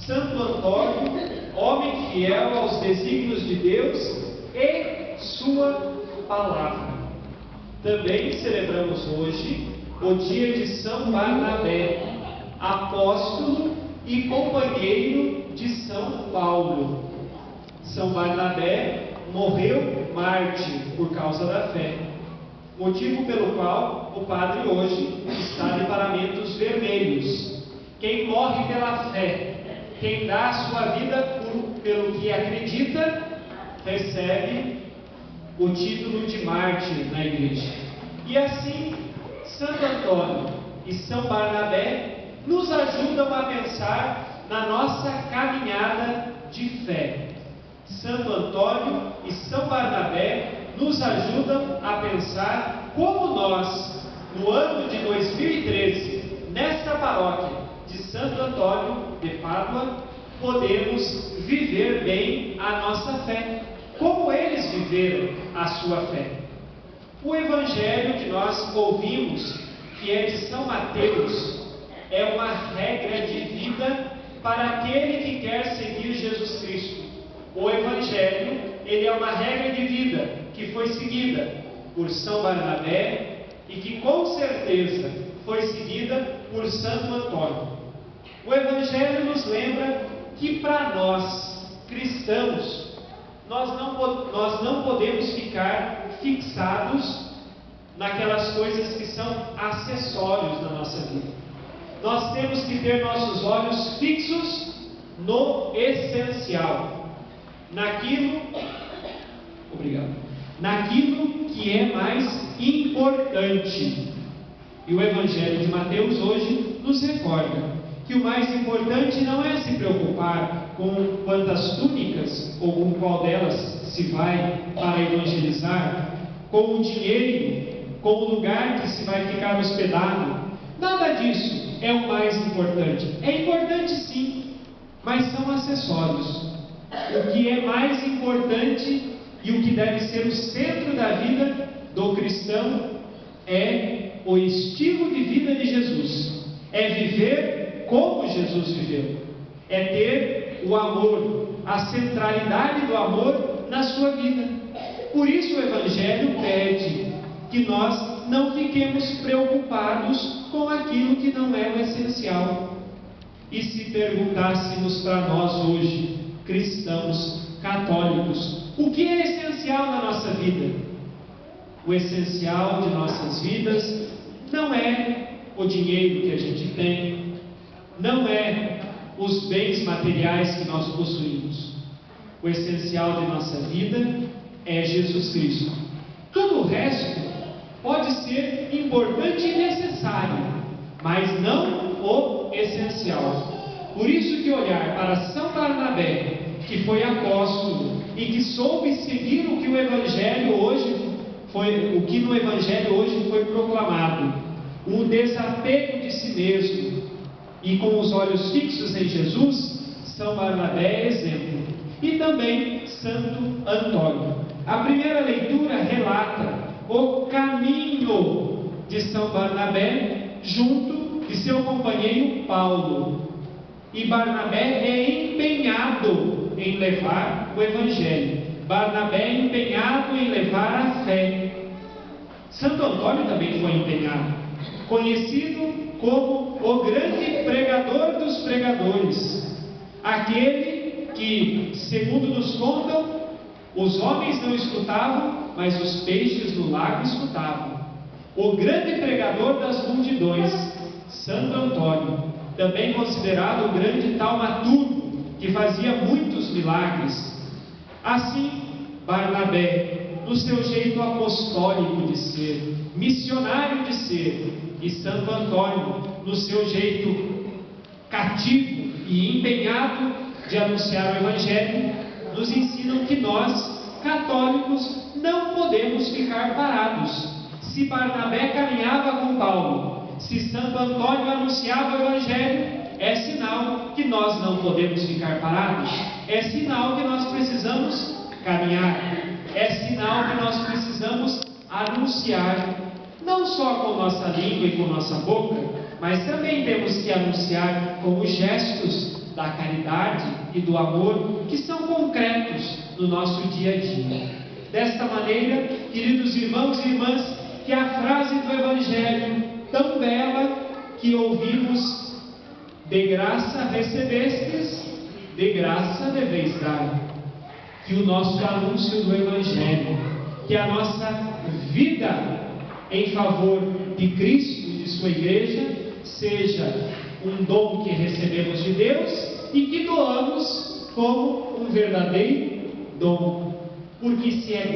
Santo Antônio, homem fiel aos desígnios de Deus e sua palavra. Também celebramos hoje o dia de São Barnabé, apóstolo e companheiro de São Paulo. São Barnabé morreu mártir por causa da fé, motivo pelo qual o padre hoje está de paramentos vermelhos. Quem morre pela fé, quem dá a sua vida pelo que acredita, recebe o título de mártir na igreja. E assim, Santo Antônio e São Barnabé nos ajudam a pensar na nossa caminhada de fé. Santo Antônio e São Barnabé nos ajudam a pensar como nós, no ano de 2013, nesta paróquia de Santo Antônio de Pádua, podemos viver bem a nossa fé, como eles viveram a sua fé. O Evangelho que nós ouvimos, que é de São Mateus, é uma regra de vida para aquele que quer seguir Jesus Cristo. O Evangelho, ele é uma regra de vida que foi seguida por São Barnabé e que com certeza foi seguida por Santo Antônio. O Evangelho nos lembra que para nós, cristãos, nós não podemos ficar fixados naquelas coisas que são acessórios da nossa vida. Nós temos que ter nossos olhos fixos no essencial, naquilo que é mais importante. E o Evangelho de Mateus hoje nos recorda que o mais importante não é se preocupar com quantas túnicas ou com qual delas se vai para evangelizar, com o dinheiro, com o lugar que se vai ficar hospedado. Nada disso é o mais importante. É importante sim, mas são acessórios. O que é mais importante e o que deve ser o centro da vida do cristão é o estilo de vida de Jesus. É viver como Jesus viveu. É ter o amor, a centralidade do amor na sua vida. Por isso o Evangelho pede que nós não fiquemos preocupados com aquilo que não é o essencial. E se perguntássemos para nós hoje, cristãos, católicos, o que é essencial na nossa vida? O essencial de nossas vidas não é o dinheiro que a gente tem, não é os bens materiais que nós possuímos. O essencial de nossa vida é Jesus Cristo. Todo o resto pode ser importante e necessário, mas não o essencial. Por isso que olhar para São Barnabé, que foi apóstolo e que soube seguir o que no Evangelho hoje foi proclamado, o desapego de si mesmo, e com os olhos fixos em Jesus, São Barnabé é exemplo. E também Santo Antônio. A primeira leitura relata o caminho de São Barnabé junto de seu companheiro Paulo. E Barnabé é empenhado em levar o Evangelho. Barnabé é empenhado em levar a fé. Santo Antônio também foi empenhado, conhecido como o grande pregador dos pregadores, aquele que, segundo nos contam, os homens não escutavam, mas os peixes no lago escutavam. O grande pregador das multidões, Santo Antônio, também considerado o grande taumaturgo, que fazia muitos milagres. Assim, Barnabé, no seu jeito apostólico de ser, missionário de ser, e Santo Antônio, no seu jeito cativo e empenhado de anunciar o Evangelho, nos ensinam que nós, católicos, não podemos ficar parados. Se Barnabé caminhava com Paulo, se Santo Antônio anunciava o Evangelho, é sinal que nós não podemos ficar parados. É sinal que nós precisamos caminhar. É sinal que nós precisamos anunciar, não só com nossa língua e com nossa boca, mas também temos que anunciar com os gestos da caridade e do amor que são concretos no nosso dia a dia. Desta maneira, queridos irmãos e irmãs, que a frase do Evangelho tão bela que ouvimos: de graça recebestes, de graça deveis dar. Que o nosso anúncio do Evangelho, que a nossa vida em favor de Cristo e de sua Igreja seja um dom que recebemos de Deus e que doamos como um verdadeiro dom. Porque se é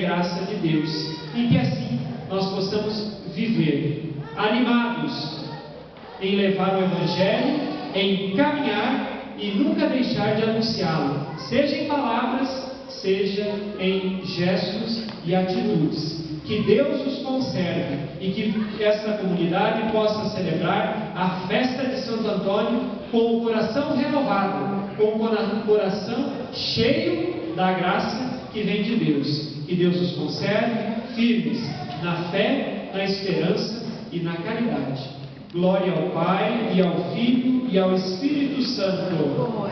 graça de Deus. E que assim nós possamos viver animados em levar o Evangelho, em caminhar e nunca deixar de anunciá-lo, seja em palavras, seja em gestos e atitudes. Que Deus os conserve e que esta comunidade possa celebrar a festa de Santo Antônio com o coração renovado, com o coração cheio da graça que vem de Deus. Que Deus os conserve firmes na fé, na esperança e na caridade. Glória ao Pai, e ao Filho, e ao Espírito Santo.